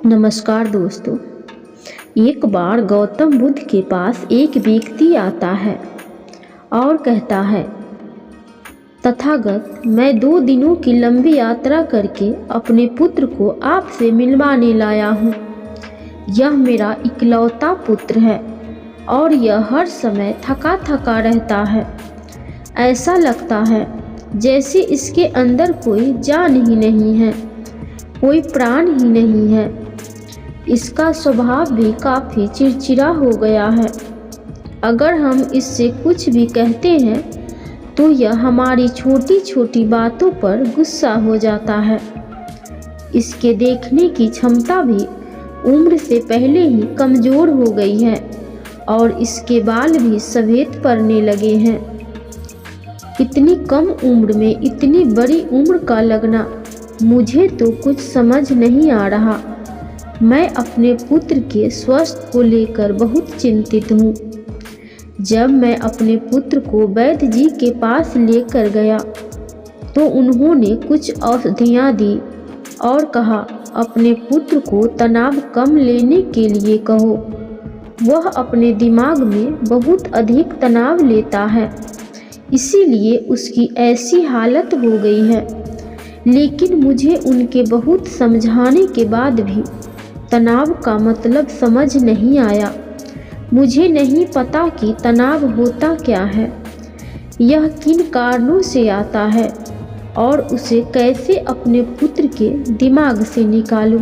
नमस्कार दोस्तों। एक बार गौतम बुद्ध के पास एक व्यक्ति आता है और कहता है, तथागत, मैं 2 दिनों की लंबी यात्रा करके अपने पुत्र को आपसे मिलवाने लाया हूँ। यह मेरा इकलौता पुत्र है और यह हर समय थका थका रहता है। ऐसा लगता है जैसे इसके अंदर कोई जान ही नहीं है, कोई प्राण ही नहीं है। इसका स्वभाव भी काफ़ी चिड़चिड़ा हो गया है। अगर हम इससे कुछ भी कहते हैं तो यह हमारी छोटी छोटी बातों पर गुस्सा हो जाता है। इसके देखने की क्षमता भी उम्र से पहले ही कमज़ोर हो गई है और इसके बाल भी सफ़ेद पड़ने लगे हैं। इतनी कम उम्र में इतनी बड़ी उम्र का लगना मुझे तो कुछ समझ नहीं आ रहा। मैं अपने पुत्र के स्वास्थ्य को लेकर बहुत चिंतित हूँ। जब मैं अपने पुत्र को वैद्य जी के पास लेकर गया तो उन्होंने कुछ औषधियाँ दी और कहा, अपने पुत्र को तनाव कम लेने के लिए कहो। वह अपने दिमाग में बहुत अधिक तनाव लेता है, इसीलिए उसकी ऐसी हालत हो गई है। लेकिन मुझे उनके बहुत समझाने के बाद भी तनाव का मतलब समझ नहीं आया। मुझे नहीं पता कि तनाव होता क्या है, यह किन कारणों से आता है और उसे कैसे अपने पुत्र के दिमाग से निकालूं।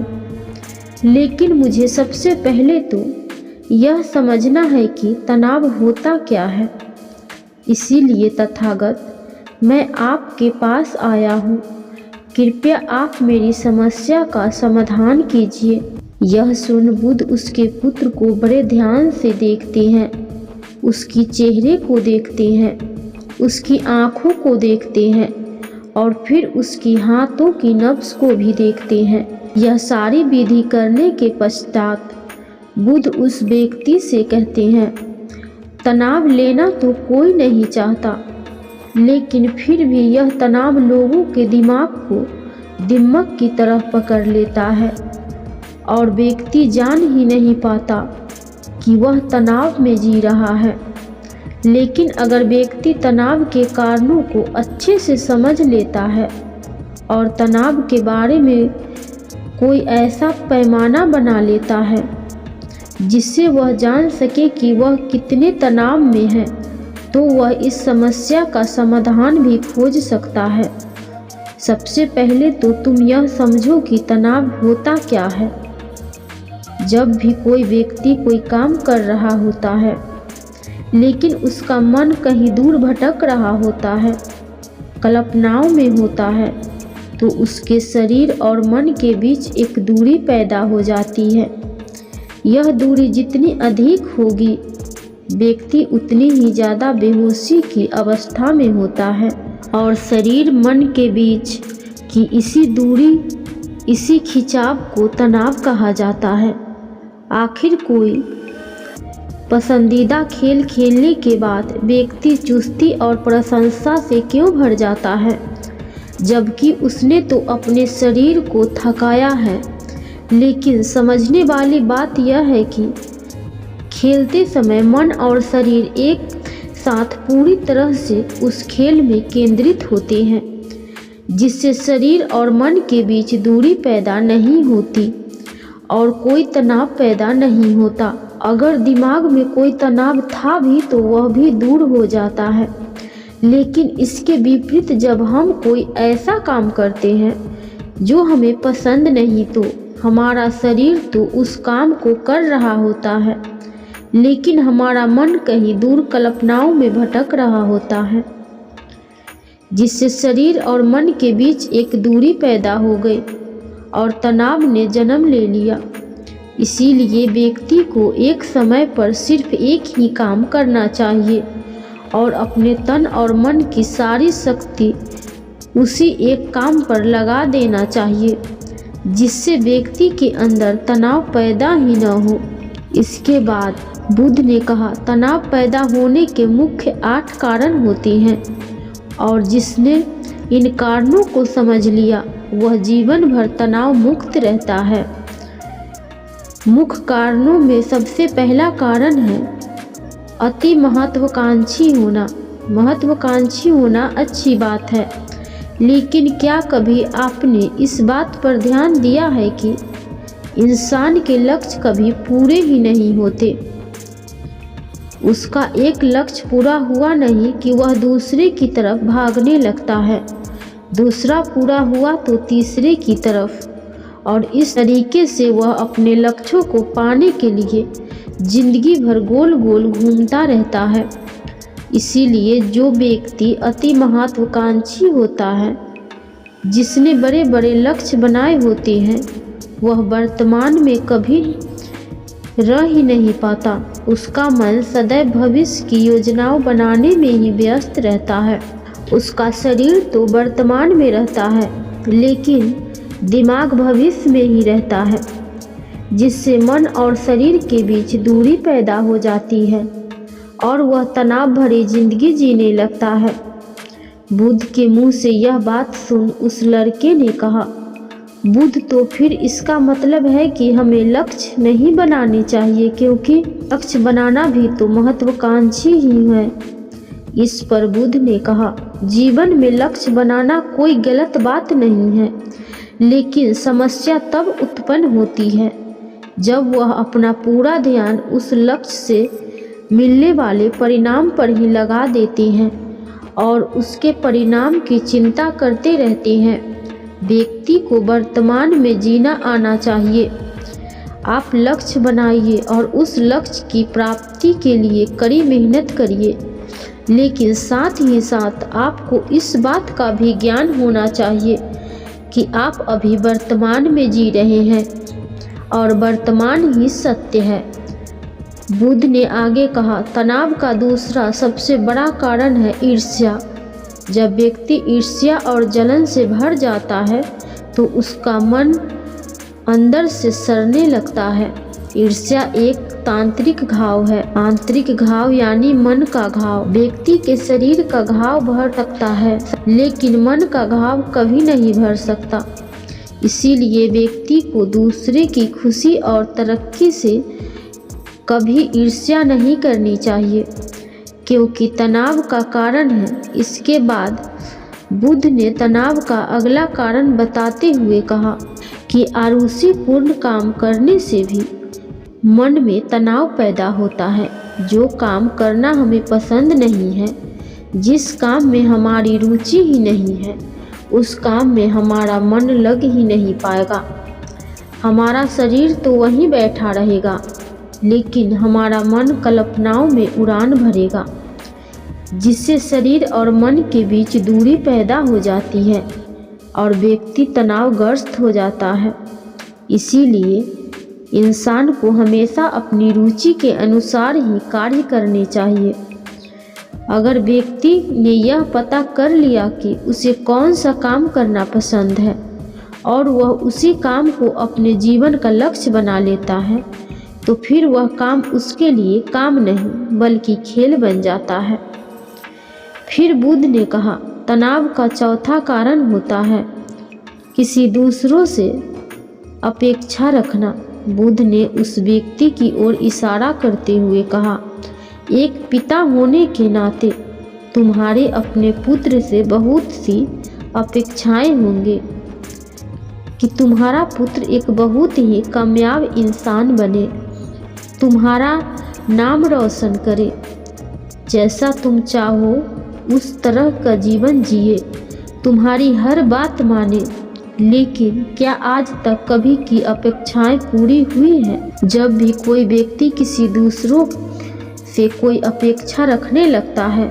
लेकिन मुझे सबसे पहले तो यह समझना है कि तनाव होता क्या है। इसीलिए तथागत, मैं आपके पास आया हूँ। कृपया आप मेरी समस्या का समाधान कीजिए। यह सुन बुद्ध उसके पुत्र को बड़े ध्यान से देखते हैं, उसकी चेहरे को देखते हैं, उसकी आँखों को देखते हैं और फिर उसकी हाथों की नब्ज़ को भी देखते हैं। यह सारी विधि करने के पश्चात बुद्ध उस व्यक्ति से कहते हैं, तनाव लेना तो कोई नहीं चाहता, लेकिन फिर भी यह तनाव लोगों के दिमाग को दिमक की तरह पकड़ लेता है और व्यक्ति जान ही नहीं पाता कि वह तनाव में जी रहा है। लेकिन अगर व्यक्ति तनाव के कारणों को अच्छे से समझ लेता है और तनाव के बारे में कोई ऐसा पैमाना बना लेता है जिससे वह जान सके कि वह कितने तनाव में है, तो वह इस समस्या का समाधान भी खोज सकता है। सबसे पहले तो तुम यह समझो कि तनाव होता क्या है। जब भी कोई व्यक्ति कोई काम कर रहा होता है लेकिन उसका मन कहीं दूर भटक रहा होता है, कल्पनाओं में होता है, तो उसके शरीर और मन के बीच एक दूरी पैदा हो जाती है। यह दूरी जितनी अधिक होगी, व्यक्ति उतनी ही ज़्यादा बेहोशी की अवस्था में होता है और शरीर मन के बीच की इसी दूरी, इसी खिंचाव को तनाव कहा जाता है। आखिर कोई पसंदीदा खेल खेलने के बाद व्यक्ति चुस्ती और प्रशंसा से क्यों भर जाता है, जबकि उसने तो अपने शरीर को थकाया है। लेकिन समझने वाली बात यह है कि खेलते समय मन और शरीर एक साथ पूरी तरह से उस खेल में केंद्रित होते हैं, जिससे शरीर और मन के बीच दूरी पैदा नहीं होती और कोई तनाव पैदा नहीं होता। अगर दिमाग में कोई तनाव था भी तो वह भी दूर हो जाता है। लेकिन इसके विपरीत जब हम कोई ऐसा काम करते हैं जो हमें पसंद नहीं, तो हमारा शरीर तो उस काम को कर रहा होता है, लेकिन हमारा मन कहीं दूर कल्पनाओं में भटक रहा होता है, जिससे शरीर और मन के बीच एक दूरी पैदा हो गई और तनाव ने जन्म ले लिया। इसीलिए व्यक्ति को एक समय पर सिर्फ एक ही काम करना चाहिए और अपने तन और मन की सारी शक्ति उसी एक काम पर लगा देना चाहिए, जिससे व्यक्ति के अंदर तनाव पैदा ही न हो। इसके बाद बुद्ध ने कहा, तनाव पैदा होने के मुख्य 8 कारण होते हैं और जिसने इन कारणों को समझ लिया वह जीवन भर तनाव मुक्त रहता है। मुख्य कारणों में सबसे पहला कारण है अति महत्वाकांक्षी होना। महत्वाकांक्षी होना अच्छी बात है, लेकिन क्या कभी आपने इस बात पर ध्यान दिया है कि इंसान के लक्ष्य कभी पूरे ही नहीं होते। उसका एक लक्ष्य पूरा हुआ नहीं कि वह दूसरे की तरफ भागने लगता है, दूसरा पूरा हुआ तो तीसरे की तरफ, और इस तरीके से वह अपने लक्ष्यों को पाने के लिए जिंदगी भर गोल गोल घूमता रहता है। इसीलिए जो व्यक्ति अति महत्वाकांक्षी होता है, जिसने बड़े बड़े लक्ष्य बनाए होते हैं, वह वर्तमान में कभी रह ही नहीं पाता। उसका मन सदैव भविष्य की योजनाओं बनाने में ही व्यस्त रहता है। उसका शरीर तो वर्तमान में रहता है, लेकिन दिमाग भविष्य में ही रहता है, जिससे मन और शरीर के बीच दूरी पैदा हो जाती है और वह तनाव भरी जिंदगी जीने लगता है। बुद्ध के मुंह से यह बात सुन उस लड़के ने कहा, बुद्ध, तो फिर इसका मतलब है कि हमें लक्ष्य नहीं बनाने चाहिए, क्योंकि लक्ष्य बनाना भी तो महत्वाकांक्षी ही है। इस पर बुद्ध ने कहा, जीवन में लक्ष्य बनाना कोई गलत बात नहीं है, लेकिन समस्या तब उत्पन्न होती है जब वह अपना पूरा ध्यान उस लक्ष्य से मिलने वाले परिणाम पर ही लगा देते हैं और उसके परिणाम की चिंता करते रहते हैं। व्यक्ति को वर्तमान में जीना आना चाहिए। आप लक्ष्य बनाइए और उस लक्ष्य की प्राप्ति के लिए कड़ी मेहनत करिए, लेकिन साथ ही साथ आपको इस बात का भी ज्ञान होना चाहिए कि आप अभी वर्तमान में जी रहे हैं और वर्तमान ही सत्य है। बुद्ध ने आगे कहा, तनाव का दूसरा सबसे बड़ा कारण है ईर्ष्या। जब व्यक्ति ईर्ष्या और जलन से भर जाता है तो उसका मन अंदर से सड़ने लगता है। ईर्ष्या एक तांत्रिक घाव है। आंतरिक घाव यानी मन का घाव। व्यक्ति के शरीर का घाव भर सकता है, लेकिन मन का घाव कभी नहीं भर सकता। इसीलिए व्यक्ति को दूसरे की खुशी और तरक्की से कभी ईर्ष्या नहीं करनी चाहिए, क्योंकि तनाव का कारण है। इसके बाद बुद्ध ने तनाव का अगला कारण बताते हुए कहा कि आरुषिपूर्ण काम करने से भी मन में तनाव पैदा होता है। जो काम करना हमें पसंद नहीं है, जिस काम में हमारी रुचि ही नहीं है, उस काम में हमारा मन लग ही नहीं पाएगा। हमारा शरीर तो वहीं बैठा रहेगा, लेकिन हमारा मन कल्पनाओं में उड़ान भरेगा, जिससे शरीर और मन के बीच दूरी पैदा हो जाती है और व्यक्ति तनावग्रस्त हो जाता है। इसीलिए इंसान को हमेशा अपनी रुचि के अनुसार ही कार्य करने चाहिए। अगर व्यक्ति ने यह पता कर लिया कि उसे कौन सा काम करना पसंद है और वह उसी काम को अपने जीवन का लक्ष्य बना लेता है, तो फिर वह काम उसके लिए काम नहीं बल्कि खेल बन जाता है। फिर बुद्ध ने कहा, तनाव का चौथा कारण होता है किसी दूसरों से अपेक्षा रखना। बुद्ध ने उस व्यक्ति की ओर इशारा करते हुए कहा, एक पिता होने के नाते तुम्हारे अपने पुत्र से बहुत सी अपेक्षाएं होंगे कि तुम्हारा पुत्र एक बहुत ही कामयाब इंसान बने, तुम्हारा नाम रोशन करे, जैसा तुम चाहो उस तरह का जीवन जिए, तुम्हारी हर बात माने। लेकिन क्या आज तक कभी की अपेक्षाएं पूरी हुई हैं? जब भी कोई व्यक्ति किसी दूसरों से कोई अपेक्षा रखने लगता है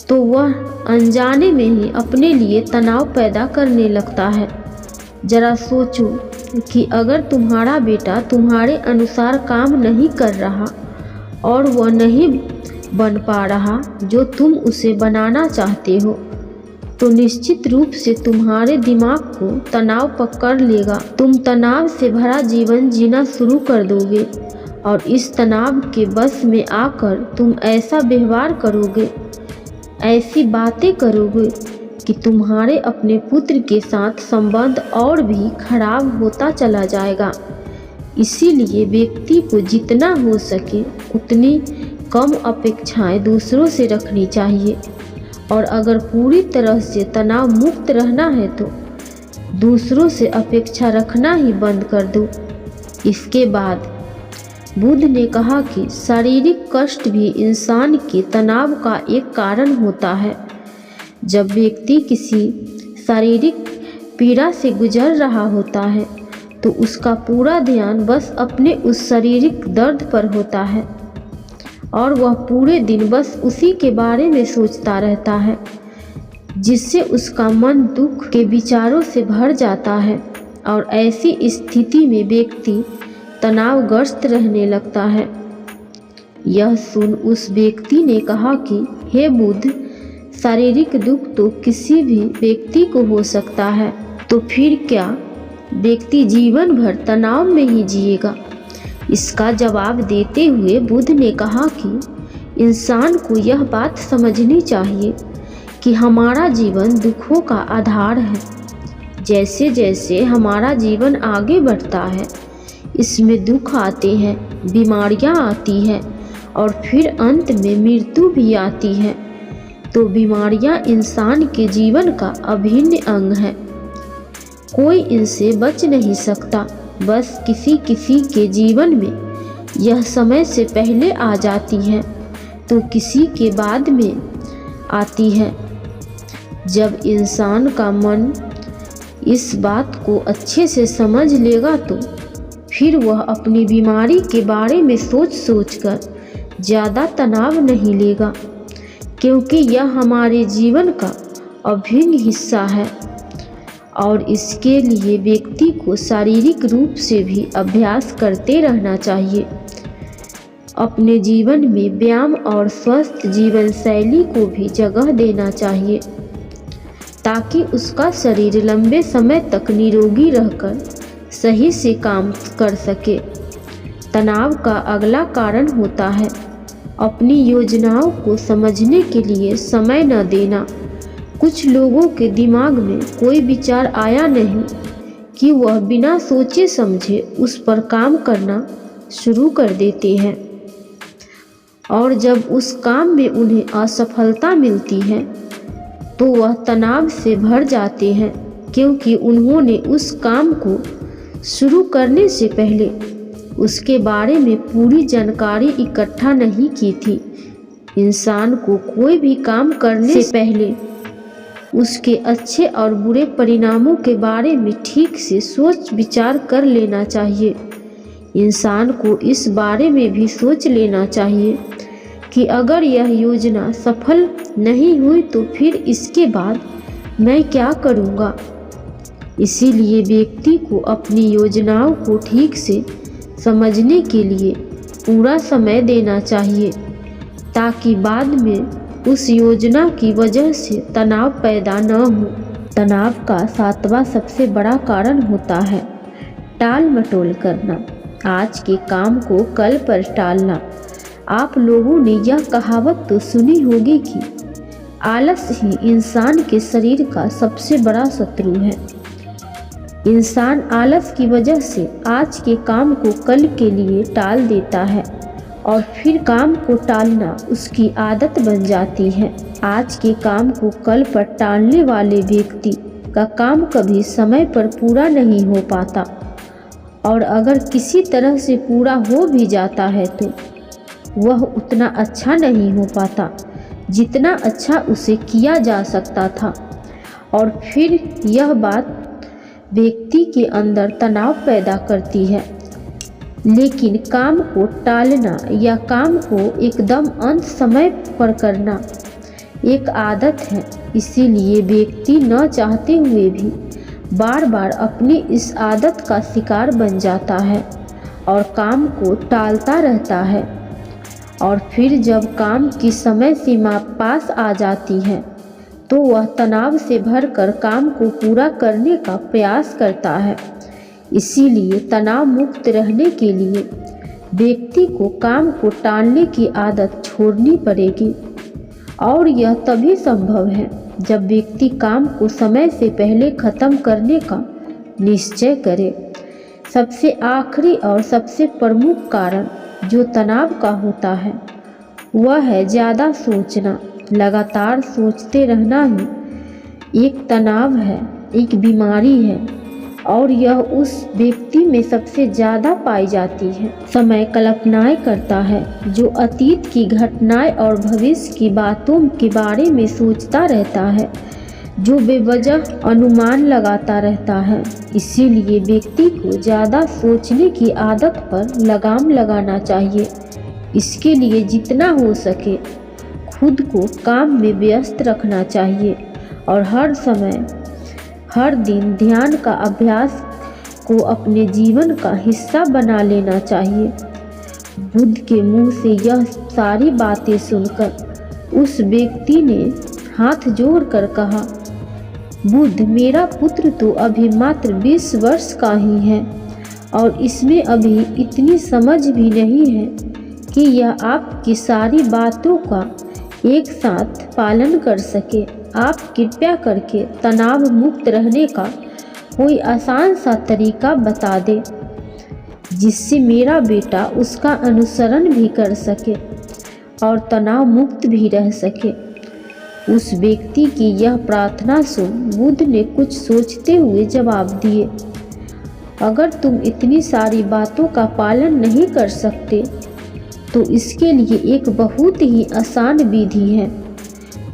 तो वह अनजाने में ही अपने लिए तनाव पैदा करने लगता है। जरा सोचो कि अगर तुम्हारा बेटा तुम्हारे अनुसार काम नहीं कर रहा और वह नहीं बन पा रहा जो तुम उसे बनाना चाहते हो, तो निश्चित रूप से तुम्हारे दिमाग को तनाव पकड़ लेगा। तुम तनाव से भरा जीवन जीना शुरू कर दोगे और इस तनाव के बस में आकर तुम ऐसा व्यवहार करोगे, ऐसी बातें करोगे कि तुम्हारे अपने पुत्र के साथ संबंध और भी खराब होता चला जाएगा। इसीलिए व्यक्ति को जितना हो सके उतनी कम अपेक्षाएं दूसरों से रखनी चाहिए, और अगर पूरी तरह से तनाव मुक्त रहना है तो दूसरों से अपेक्षा रखना ही बंद कर दो। इसके बाद बुद्ध ने कहा कि शारीरिक कष्ट भी इंसान के तनाव का एक कारण होता है। जब व्यक्ति किसी शारीरिक पीड़ा से गुजर रहा होता है तो उसका पूरा ध्यान बस अपने उस शारीरिक दर्द पर होता है और वह पूरे दिन बस उसी के बारे में सोचता रहता है, जिससे उसका मन दुख के विचारों से भर जाता है और ऐसी स्थिति में व्यक्ति तनावग्रस्त रहने लगता है। यह सुन उस व्यक्ति ने कहा कि हे बुद्ध, शारीरिक दुख तो किसी भी व्यक्ति को हो सकता है, तो फिर क्या व्यक्ति जीवन भर तनाव में ही जिएगा? इसका जवाब देते हुए बुद्ध ने कहा कि इंसान को यह बात समझनी चाहिए कि हमारा जीवन दुखों का आधार है। जैसे जैसे हमारा जीवन आगे बढ़ता है, इसमें दुख आते हैं, बीमारियां आती हैं और फिर अंत में मृत्यु भी आती है। तो बीमारियां इंसान के जीवन का अभिन्न अंग है, कोई इनसे बच नहीं सकता। बस किसी किसी के जीवन में यह समय से पहले आ जाती है तो किसी के बाद में आती है। जब इंसान का मन इस बात को अच्छे से समझ लेगा तो फिर वह अपनी बीमारी के बारे में सोच सोचकर ज़्यादा तनाव नहीं लेगा, क्योंकि यह हमारे जीवन का अभिन्न हिस्सा है और इसके लिए व्यक्ति को शारीरिक रूप से भी अभ्यास करते रहना चाहिए। अपने जीवन में व्यायाम और स्वस्थ जीवन शैली को भी जगह देना चाहिए ताकि उसका शरीर लंबे समय तक निरोगी रहकर सही से काम कर सके। तनाव का अगला कारण होता है अपनी योजनाओं को समझने के लिए समय न देना। कुछ लोगों के दिमाग में कोई विचार आया नहीं कि वह बिना सोचे समझे उस पर काम करना शुरू कर देते हैं, और जब उस काम में उन्हें असफलता मिलती है तो वह तनाव से भर जाते हैं, क्योंकि उन्होंने उस काम को शुरू करने से पहले उसके बारे में पूरी जानकारी इकट्ठा नहीं की थी। इंसान को कोई भी काम करने से पहले उसके अच्छे और बुरे परिणामों के बारे में ठीक से सोच विचार कर लेना चाहिए। इंसान को इस बारे में भी सोच लेना चाहिए कि अगर यह योजना सफल नहीं हुई तो फिर इसके बाद मैं क्या करूँगा। इसीलिए व्यक्ति को अपनी योजनाओं को ठीक से समझने के लिए पूरा समय देना चाहिए ताकि बाद में उस योजना की वजह से तनाव पैदा न हो। तनाव का 7वां सबसे बड़ा कारण होता है टाल मटोल करना, आज के काम को कल पर टालना। आप लोगों ने यह कहावत तो सुनी होगी कि आलस ही इंसान के शरीर का सबसे बड़ा शत्रु है। इंसान आलस की वजह से आज के काम को कल के लिए टाल देता है और फिर काम को टालना उसकी आदत बन जाती है। आज के काम को कल पर टालने वाले व्यक्ति का काम कभी समय पर पूरा नहीं हो पाता, और अगर किसी तरह से पूरा हो भी जाता है तो वह उतना अच्छा नहीं हो पाता जितना अच्छा उसे किया जा सकता था, और फिर यह बात व्यक्ति के अंदर तनाव पैदा करती है। लेकिन काम को टालना या काम को एकदम अंत समय पर करना एक आदत है, इसीलिए व्यक्ति न चाहते हुए भी बार बार अपनी इस आदत का शिकार बन जाता है और काम को टालता रहता है, और फिर जब काम की समय सीमा पास आ जाती है तो वह तनाव से भरकर काम को पूरा करने का प्रयास करता है। इसीलिए तनाव मुक्त रहने के लिए व्यक्ति को काम को टालने की आदत छोड़नी पड़ेगी, और यह तभी संभव है जब व्यक्ति काम को समय से पहले खत्म करने का निश्चय करे। सबसे आखिरी और सबसे प्रमुख कारण जो तनाव का होता है वह है ज़्यादा सोचना। लगातार सोचते रहना ही एक तनाव है, एक बीमारी है और यह उस व्यक्ति में सबसे ज़्यादा पाई जाती है। समय कल्पनाएं करता है, जो अतीत की घटनाएं और भविष्य की बातों के बारे में सोचता रहता है, जो बेवजह अनुमान लगाता रहता है। इसीलिए व्यक्ति को ज़्यादा सोचने की आदत पर लगाम लगाना चाहिए। इसके लिए जितना हो सके खुद को काम में व्यस्त रखना चाहिए और हर समय हर दिन ध्यान का अभ्यास को अपने जीवन का हिस्सा बना लेना चाहिए। बुद्ध के मुंह से यह सारी बातें सुनकर उस व्यक्ति ने हाथ जोड़कर कहा, बुद्ध, मेरा पुत्र तो अभी मात्र 20 वर्ष का ही है और इसमें अभी इतनी समझ भी नहीं है कि यह आपकी सारी बातों का एक साथ पालन कर सके। आप कृपया करके तनाव मुक्त रहने का कोई आसान सा तरीका बता दे जिससे मेरा बेटा उसका अनुसरण भी कर सके और तनाव मुक्त भी रह सके। उस व्यक्ति की यह प्रार्थना सुन बुद्ध ने कुछ सोचते हुए जवाब दिए, अगर तुम इतनी सारी बातों का पालन नहीं कर सकते तो इसके लिए एक बहुत ही आसान विधि है।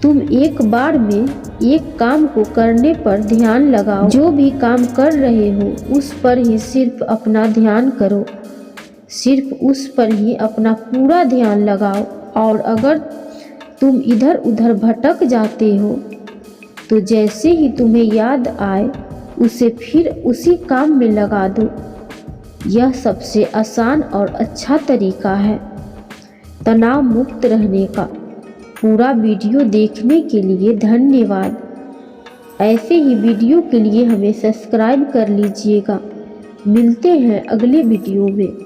तुम एक बार में एक काम को करने पर ध्यान लगाओ। जो भी काम कर रहे हो उस पर ही सिर्फ अपना ध्यान करो, सिर्फ उस पर ही अपना पूरा ध्यान लगाओ। और अगर तुम इधर उधर भटक जाते हो तो जैसे ही तुम्हें याद आए उसे फिर उसी काम में लगा दो। यह सबसे आसान और अच्छा तरीका है तनाव मुक्त रहने का। पूरा वीडियो देखने के लिए धन्यवाद। ऐसे ही वीडियो के लिए हमें सब्सक्राइब कर लीजिएगा। मिलते हैं अगले वीडियो में।